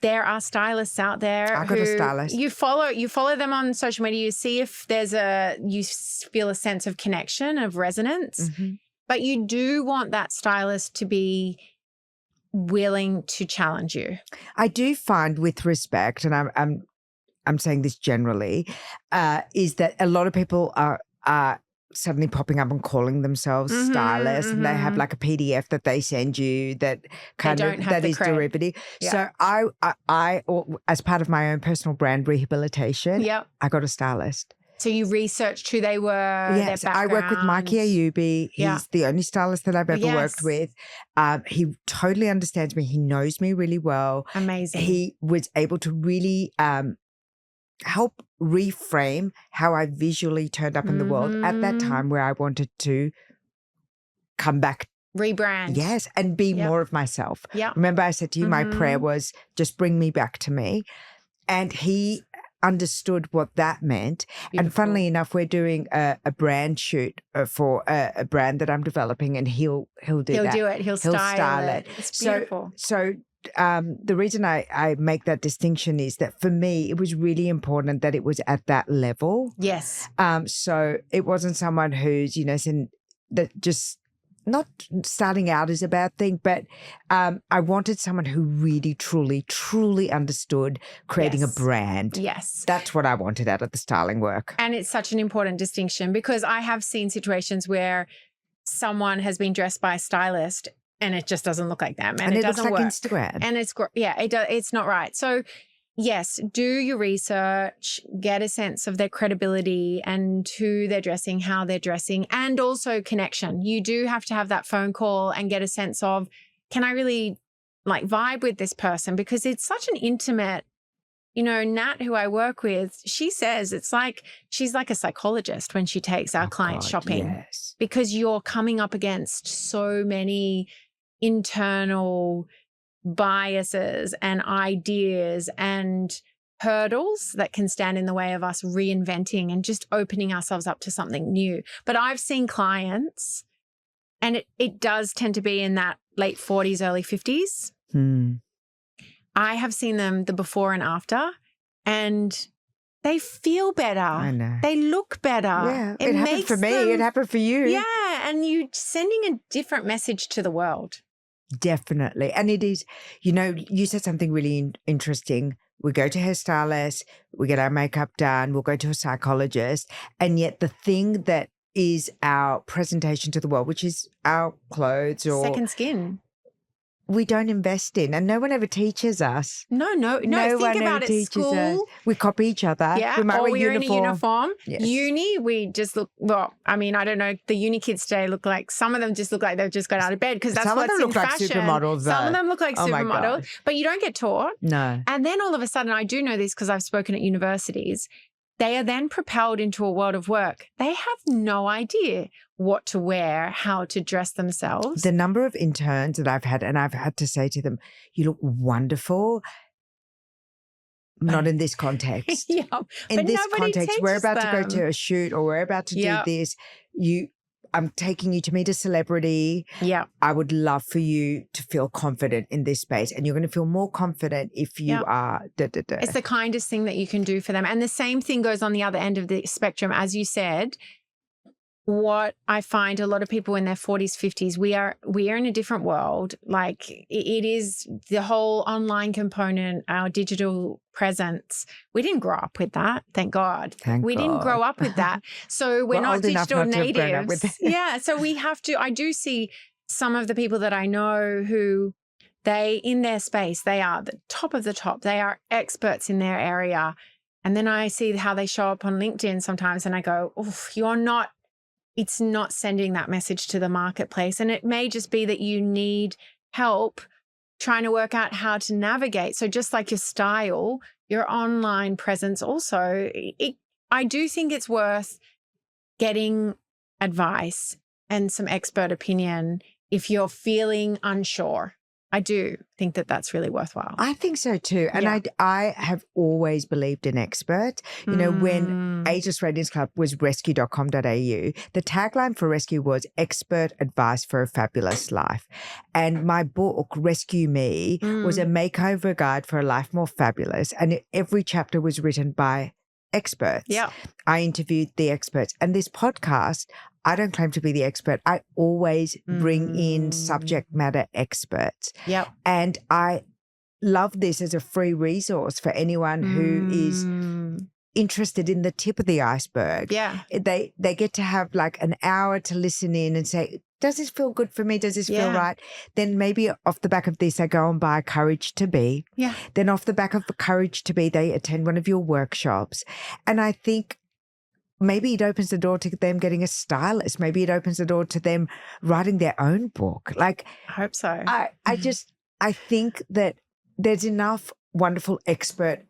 there are stylists out there. I got a stylist. You follow them on social media. You see if you feel a sense of connection, of resonance. But you do want that stylist to be willing to challenge you. I do find, with respect, and I'm saying this generally, is that a lot of people are suddenly popping up and calling themselves stylists, and they have like a PDF that they send you that is derivative. So I, as part of my own personal brand rehabilitation, I got a stylist. So you researched who they were, yes, their background. I work with Mikey Ayubi. He's the only stylist that I've ever worked with. He totally understands me. He knows me really well. Amazing. He was able to really help reframe how I visually turned up in the world at that time, where I wanted to come back. Rebrand. Yes, and be more of myself. Remember I said to you, my prayer was just bring me back to me. And he understood what that meant. Beautiful. And funnily enough, we're doing a brand shoot for a brand that I'm developing, and he'll do that. He'll do it. He'll style it. It's beautiful. So the reason I make that distinction is that for me, it was really important that it was at that level. Yes. So it wasn't someone who's, that just not starting out is a bad thing, but I wanted someone who really, truly, truly understood creating a brand. Yes. That's what I wanted out of the styling work. And it's such an important distinction, because I have seen situations where someone has been dressed by a stylist and it just doesn't look like them, and it doesn't looks like work. Instagram. And it's not right. So yes, do your research, get a sense of their credibility and who they're dressing, how they're dressing, and also connection. You do have to have that phone call and get a sense of, can I really like vibe with this person? Because it's such an intimate, Nat, who I work with, she says it's like she's like a psychologist when she takes our clients shopping, yes. because you're coming up against so many internal biases and ideas and hurdles that can stand in the way of us reinventing and just opening ourselves up to something new. But I've seen clients, and it does tend to be in that late 40s, early 50s. I have seen them the before and after, and they feel better. I know. They look better. Yeah, it happened for me. It happened for you. Yeah, and you're sending a different message to the world. Definitely. And it is, you said something really interesting. We go to hairstylists, we get our makeup done, we'll go to a psychologist, and yet the thing that is our presentation to the world, which is our clothes or second skin, we don't invest in, and no one ever teaches us. No. Think about it. School, we copy each other. Yeah, we might or wear we're in a uniform. Yes. Uni, we just look. Well, I mean, I don't know. The uni kids today look like, some of them just look like they've just got out of bed, because that's what's in fashion. Some of them look like supermodels. Some of them look like supermodels, gosh. but you don't get taught. No. And then all of a sudden, I do know this because I've spoken at universities. They are then propelled into a world of work. They have no idea what to wear, how to dress themselves. The number of interns that I've had, and I've had to say to them, you look wonderful. Not in this context. Yeah, in this context, we're about to go to a shoot, or we're about to do this. I'm taking you to meet a celebrity. Yeah. I would love for you to feel confident in this space. And you're going to feel more confident if you are It's the kindest thing that you can do for them. And the same thing goes on the other end of the spectrum. As you said, what I find a lot of people in their 40s, 50s, we are in a different world. Like, it is the whole online component, our digital presence. We didn't grow up with that. Thank God. We didn't grow up with that. So we're not digital natives. Yeah. So we have to, I do see some of the people that I know who in their space, they are the top of the top. They are experts in their area. And then I see how they show up on LinkedIn sometimes, and I go, oh, it's not sending that message to the marketplace. And it may just be that you need help trying to work out how to navigate. So just like your style, your online presence also, I do think it's worth getting advice and some expert opinion if you're feeling unsure. I do think that that's really worthwhile. I think so too. And I have always believed in experts. When Ageless Radiance Club was rescue.com.au, the tagline for Rescue was expert advice for a fabulous life. And my book, Rescue Me, was a makeover guide for a life more fabulous. And every chapter was written by experts. Yeah. I interviewed the experts. And this podcast, I don't claim to be the expert. I always bring in subject matter experts. Yep. And I love this as a free resource for anyone who is interested in the tip of the iceberg. Yeah. They get to have like an hour to listen in and say, does this feel good for me? Does this feel right? Then maybe off the back of this, they go and buy Courage to Be. Yeah. Then off the back of Courage to Be, they attend one of your workshops. And I think maybe it opens the door to them getting a stylist. Maybe it opens the door to them writing their own book. Like, I hope so. I think that there's enough wonderful expert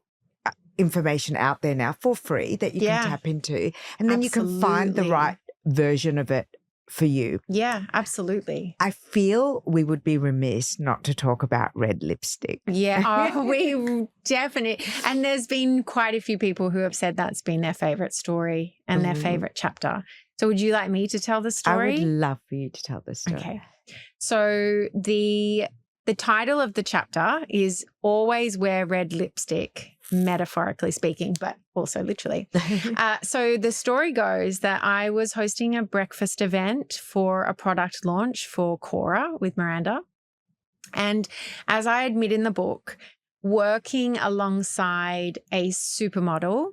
information out there now for free that you can tap into. And then you can find the right version of it for you. Yeah, absolutely. I feel we would be remiss not to talk about red lipstick. Yeah, we definitely. And there's been quite a few people who have said that's been their favorite story and their favorite chapter. So would you like me to tell the story? I would love for you to tell the story. Okay. So the title of the chapter is Always Wear Red Lipstick, metaphorically speaking, but also literally. So the story goes that I was hosting a breakfast event for a product launch for Cora with Miranda. And as I admit in the book, working alongside a supermodel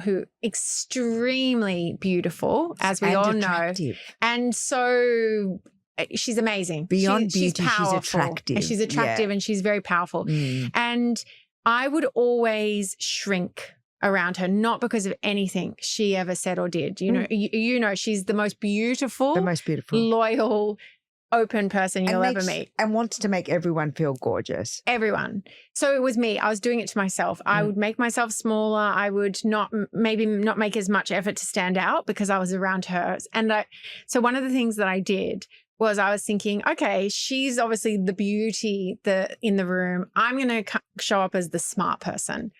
who extremely beautiful, as we all know. And so she's amazing. Beyond beauty, she's she's attractive. And she's attractive and she's very powerful. And I would always shrink around her, not because of anything she ever said or did. You know, she's the most beautiful, loyal, open person you'll ever meet. And wants to make everyone feel gorgeous. Everyone. So it was me. I was doing it to myself. I would make myself smaller. I would maybe not make as much effort to stand out because I was around her. And so one of the things that I did was I was thinking, okay, she's obviously the beauty in the room. I'm going to show up as the smart person.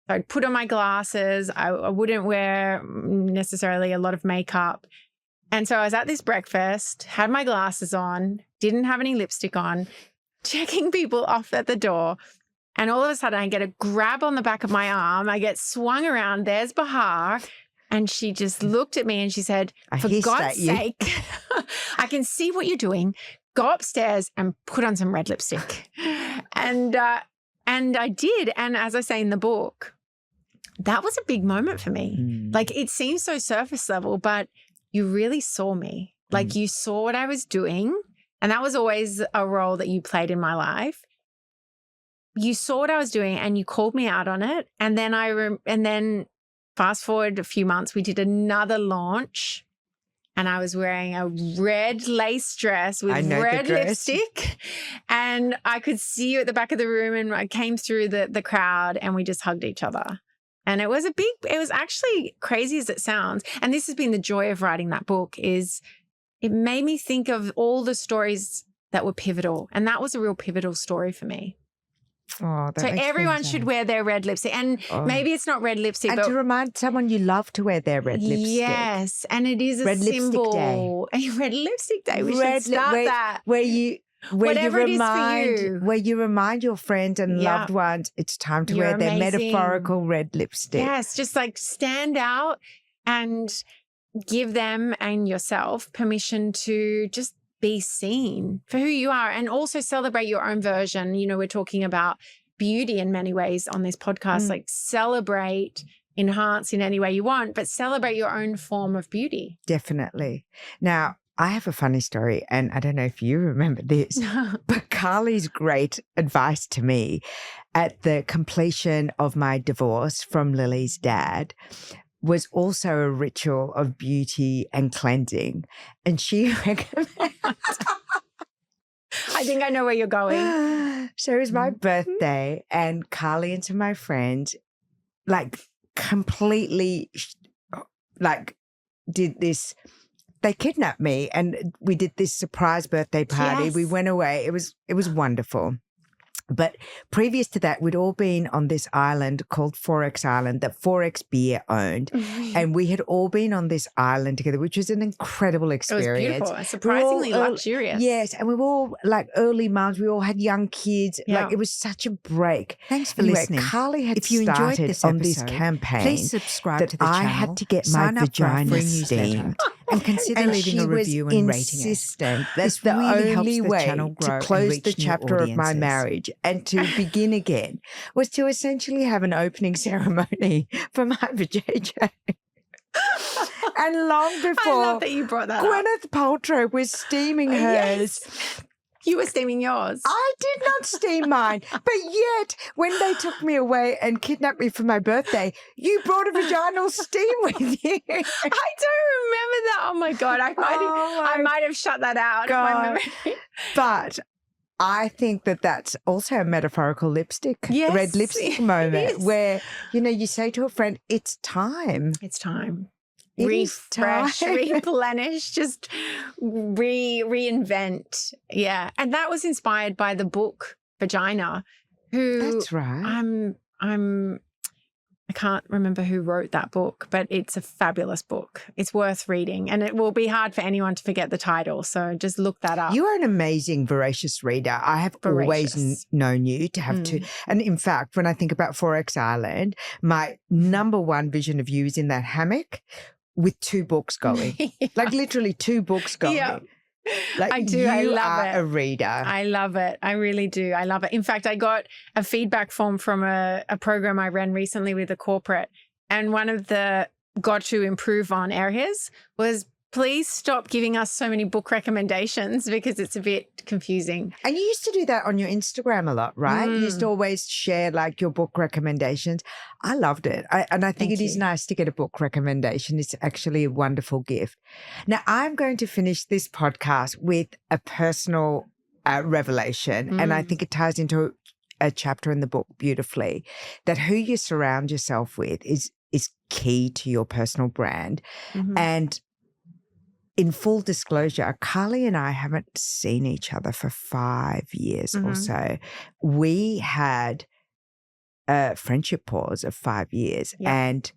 So I'd put on my glasses. I wouldn't wear necessarily a lot of makeup. And so I was at this breakfast, had my glasses on, didn't have any lipstick on, checking people off at the door. And all of a sudden I get a grab on the back of my arm. I get swung around. There's Bahar. And she just looked at me and she said, for God's sake, I can see what you're doing. Go upstairs and put on some red lipstick. And I did. And as I say in the book, that was a big moment for me. Like, it seems so surface level, but you really saw me. Like, you saw what I was doing. And that was always a role that you played in my life. You saw what I was doing and you called me out on it. And then fast forward a few months, we did another launch and I was wearing a red lace dress with red lipstick, and I could see you at the back of the room, and I came through the crowd and we just hugged each other. And it was actually, crazy as it sounds, and this has been the joy of writing that book, is it made me think of all the stories that were pivotal. And that was a real pivotal story for me. Oh, so everyone should wear their red lipstick. And maybe it's not red lipstick. And to remind someone you love to wear their red lipstick. Yes. And it is a symbol. Red lipstick day. We should start that. Where you remind your friends and loved ones it's time to wear their metaphorical red lipstick. Yes. Just like stand out and give them and yourself permission to just be seen for who you are, and also celebrate your own version. You know, we're talking about beauty in many ways on this podcast, like celebrate, enhance in any way you want, but celebrate your own form of beauty. Definitely. Now, I have a funny story, and I don't know if you remember this, but Carlii's great advice to me at the completion of my divorce from Lily's dad was also a ritual of beauty and cleansing. And she recommended... I think I know where you're going. So it was my birthday, and Carlii and some of my friends completely did this. They kidnapped me and we did this surprise birthday party. Yes. We went away. It was wonderful. But previous to that, we'd all been on this island called 4X Island that 4X Beer owned. And we had all been on this island together, which was an incredible experience. It was beautiful, surprisingly luxurious. Yes. And we were all early mums. We all had young kids. Yeah. It was such a break. Thanks for listening. Carlii had if you started enjoyed this on episode, this campaign, please subscribe to the channel. I had to get my vagina steamed. And consider leaving a review and rating it. That's the only way to close the chapter of my marriage and to begin again was to essentially have an opening ceremony for my vajayjay. And long before, I love that you brought that Gwyneth Paltrow was steaming hers. Yes. You were steaming yours. I did not steam mine. But yet, when they took me away and kidnapped me for my birthday, you brought a vaginal steam with you. I don't remember that. Oh, my God. I might have shut that out. God. My memory. But I think that that's also a metaphorical lipstick, red lipstick moment where, you say to a friend, it's time. It's time. Refresh, replenish, just reinvent. Yeah. And that was inspired by the book Vagina, who That's right. I can't remember who wrote that book, but it's a fabulous book. It's worth reading, and it will be hard for anyone to forget the title. So just look that up. You are an amazing, voracious reader. I have always known you to have to. And in fact, when I think about 4X Island, my number one vision of you is in that hammock with 2 books going, literally 2 books going. Yeah. I do. You I love are it. a reader. I love it. I really do. I love it. In fact, I got a feedback form from a program I ran recently with a corporate, and one of the got to improve on areas was please stop giving us so many book recommendations because it's a bit confusing. And you used to do that on your Instagram a lot, right? You used to always share like your book recommendations. I loved it. And I think it is nice to get a book recommendation. It's actually a wonderful gift. Now, I'm going to finish this podcast with a personal revelation. And I think it ties into a chapter in the book beautifully, that who you surround yourself with is key to your personal brand. And in full disclosure, Carlii and I haven't seen each other for 5 years or so. We had a friendship pause of 5 years. And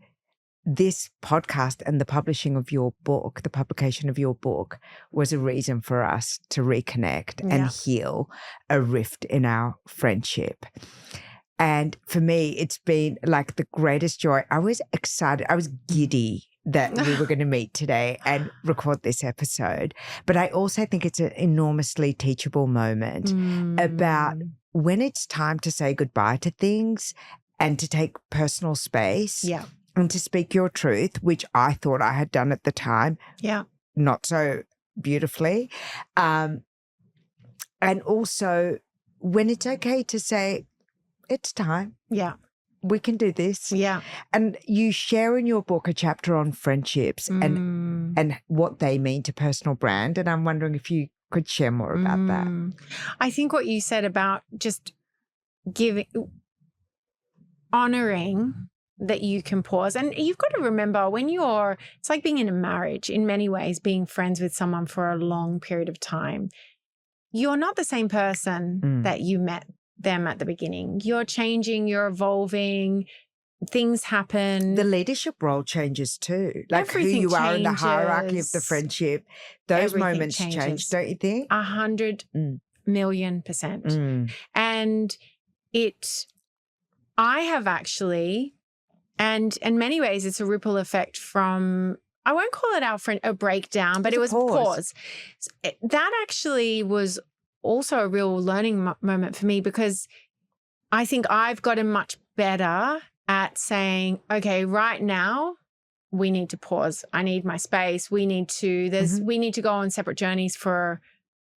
this podcast and the publication of your book was a reason for us to reconnect and heal a rift in our friendship. And for me, it's been like the greatest joy. I was excited. I was giddy that we were going to meet today and record this episode. But I also think it's an enormously teachable moment about when it's time to say goodbye to things and to take personal space and to speak your truth, which I thought I had done at the time. Not so beautifully. And also when it's okay to say, it's time. We can do this. And you share in your book a chapter on friendships and what they mean to personal brand. And I'm wondering if you could share more about that. I think what you said about just honoring that you can pause. And you've got to remember it's like being in a marriage in many ways, being friends with someone for a long period of time. You're not the same person that you met them at the beginning. You're changing, you're evolving, things happen. The leadership role changes too. Like Everything who you are in the changes. hierarchy of the friendship. Those Everything moments changes. change, don't you think? 100,000,000%. And I have actually, and in many ways it's a ripple effect from, I won't call it a breakdown, but it was pause. That actually was also a real learning moment for me, because I think I've gotten much better at saying, okay, right now we need to pause. I need my space. We need to go on separate journeys for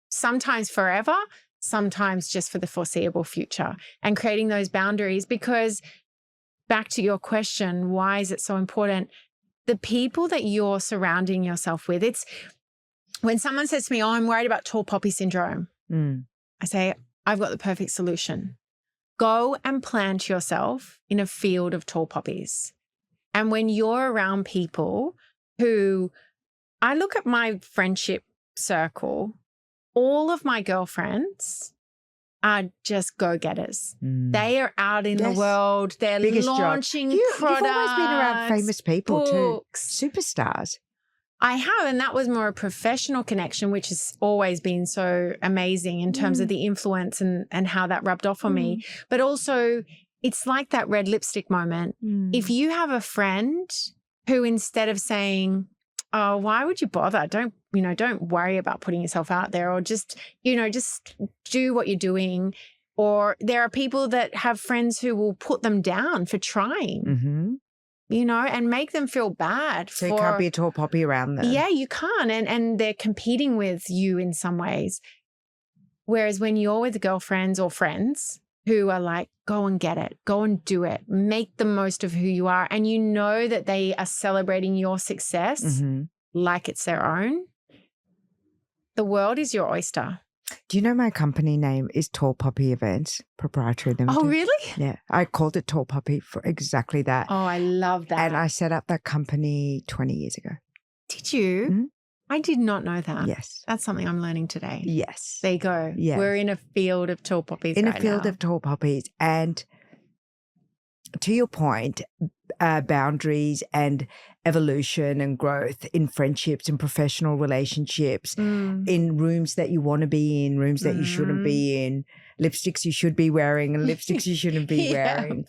sometimes forever, sometimes just for the foreseeable future, and creating those boundaries. Because back to your question, why is it so important? The people that you're surrounding yourself with, it's when someone says to me, oh, I'm worried about tall poppy syndrome. I say, I've got the perfect solution. Go and plant yourself in a field of tall poppies. And when you're around people who, I look at my friendship circle, all of my girlfriends are just go-getters. They are out in the world. They're launching products. You've always been around famous people books. too. Superstars. I have, and that was more a professional connection, which has always been so amazing in terms of the influence and how that rubbed off on me. But also, it's like that red lipstick moment. If you have a friend who, instead of saying, oh, why would you bother? Don't worry about putting yourself out there, or just do what you're doing. Or there are people that have friends who will put them down for trying. And make them feel bad. So you can't be a tall poppy around them. Yeah, you can't. And they're competing with you in some ways. Whereas when you're with girlfriends or friends who are like, go and get it, go and do it, make the most of who you are, and you know that they are celebrating your success like it's their own, the world is your oyster. Do you know my company name is Tall Poppy Events, proprietary limited? Oh, really? Yeah. I called it Tall Poppy for exactly that. Oh, I love that. And I set up that company 20 years ago. Did you? I did not know that. Yes. That's something I'm learning today. Yes. There you go. Yes. We're in a field of tall poppies in a field of tall poppies. And to your point, boundaries and evolution and growth in friendships and professional relationships, in rooms that you want to be in, rooms that you shouldn't be in, lipsticks you should be wearing and lipsticks you shouldn't be wearing.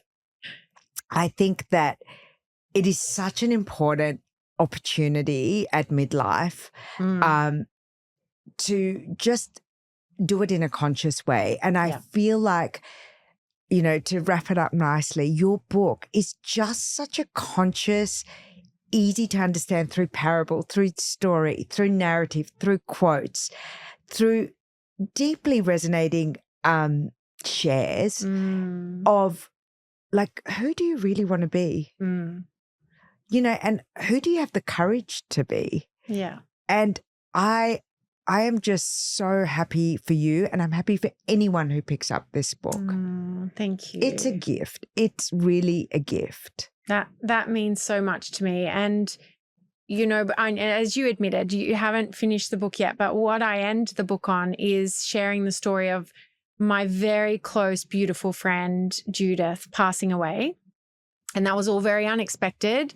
I think that it is such an important opportunity at midlife to just do it in a conscious way. And I feel like, to wrap it up nicely, your book is just such a conscious, easy to understand through parable, through story, through narrative, through quotes, through deeply resonating shares of like, who do you really want to be? You know, and who do you have the courage to be? Yeah. And I am just so happy for you, and I'm happy for anyone who picks up this book. Thank you. It's a gift. It's really a gift. That means so much to me. And, you know, as you admitted, you haven't finished the book yet, but what I end the book on is sharing the story of my very close, beautiful friend, Judith, passing away. And that was all very unexpected,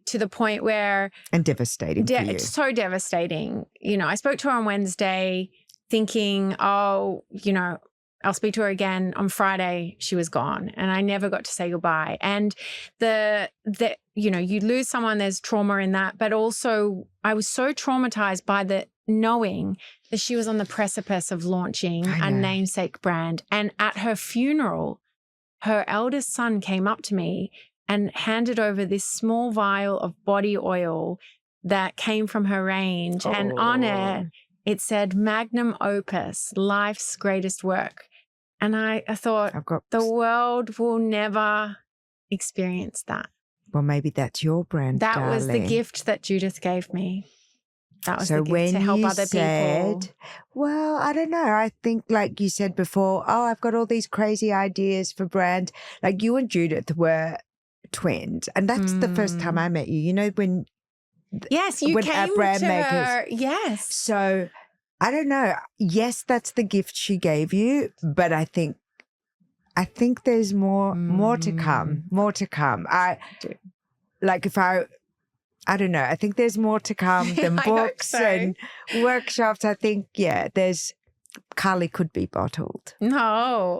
to the point where... And devastating for you. It's so devastating. You know, I spoke to her on Wednesday thinking, oh, you know, I'll speak to her again on Friday. She was gone, and I never got to say goodbye. And you know, you lose someone, there's trauma in that. But also I was so traumatized by the knowing that she was on the precipice of launching a namesake brand. And at her funeral, her eldest son came up to me and handed over this small vial of body oil that came from her range. Oh. And on it said, Magnum Opus, life's greatest work. And I thought, the world will never experience that. Well, maybe that's your brand, That darling. was the gift that Judith gave me. That was so the gift when to help you other said, people. Well, I don't know. I think, like you said before, I've got all these crazy ideas for brands. Like, you and Judith were twins, and that's the first time I met you. You know, when you came brand to makers, her. Yes. So I don't know. Yes, that's the gift she gave you, but I think there's more to come. More to come. I don't know. I think there's more to come than books and workshops. I think, there's Carlii could be bottled. No.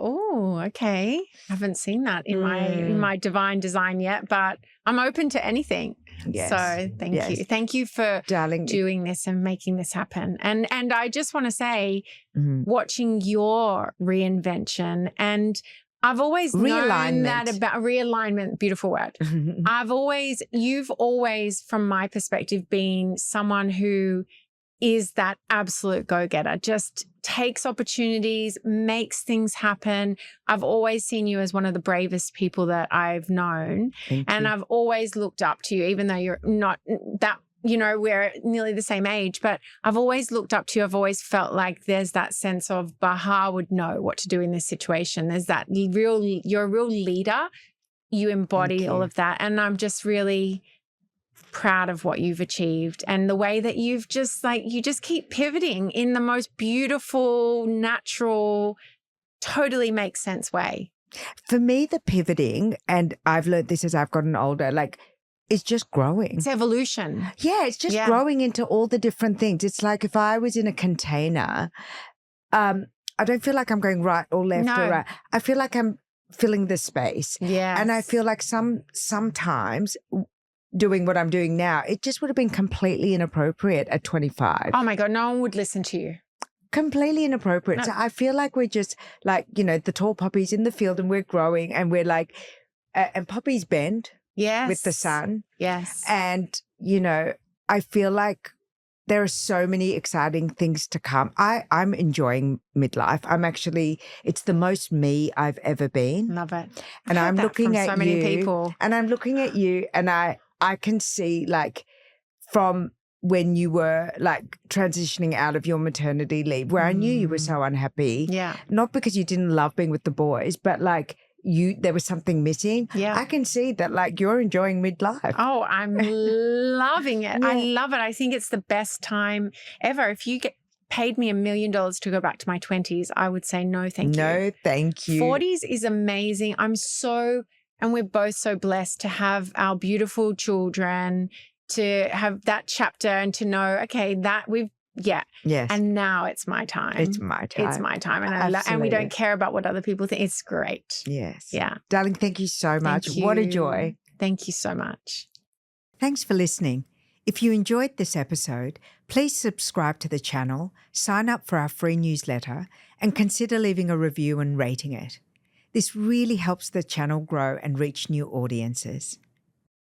Oh, okay. I haven't seen that in my divine design yet, but I'm open to anything. Yes. So thank you. Thank you for doing this and making this happen. And I just want to say, watching your reinvention, and I've always known that about realignment, beautiful word. You've always, from my perspective, been someone who is that absolute go-getter, just takes opportunities, makes things happen. I've always seen you as one of the bravest people that I've known. And I've always looked up to you, even though you're not that, you know, we're nearly the same age, but I've always looked up to you. I've always felt like there's that sense of Baha would know what to do in this situation. There's that you're a real leader. You embody all of that. And I'm just really proud of what you've achieved, and the way that you've just you just keep pivoting in the most beautiful, natural, totally makes sense way. For me, the pivoting, and I've learned this as I've gotten older, it's just growing. It's evolution. Yeah, it's just growing into all the different things. It's like if I was in a container, I don't feel like I'm going right or left or right. I feel like I'm filling the space. Yeah. And I feel like sometimes doing what I'm doing now, it just would have been completely inappropriate at 25. Oh my God, no one would listen to you. Completely inappropriate. No. So I feel like we're just the tall poppies in the field, and we're growing, and we're and poppies bend with the sun. Yes. And, I feel like there are so many exciting things to come. I'm enjoying midlife. It's the most me I've ever been. Love it. And I'm looking at so many people. And I'm looking at you, and I can see from when you were transitioning out of your maternity leave, where I knew you were so unhappy. Yeah. Not because you didn't love being with the boys, but there was something missing. Yeah. I can see that you're enjoying midlife. Oh, I'm loving it. Yeah. I love it. I think it's the best time ever. If you paid me $1 million to go back to my 20s, I would say no, thank you. No, thank you. 40s is amazing. And we're both so blessed to have our beautiful children, to have that chapter, and to know, okay, that Yes. And now it's my time. It's my time. It's my time. And we don't care about what other people think. It's great. Yes. Yeah. Darling, thank you so much. What a joy. Thank you so much. Thanks for listening. If you enjoyed this episode, please subscribe to the channel, sign up for our free newsletter, and consider leaving a review and rating it. This really helps the channel grow and reach new audiences.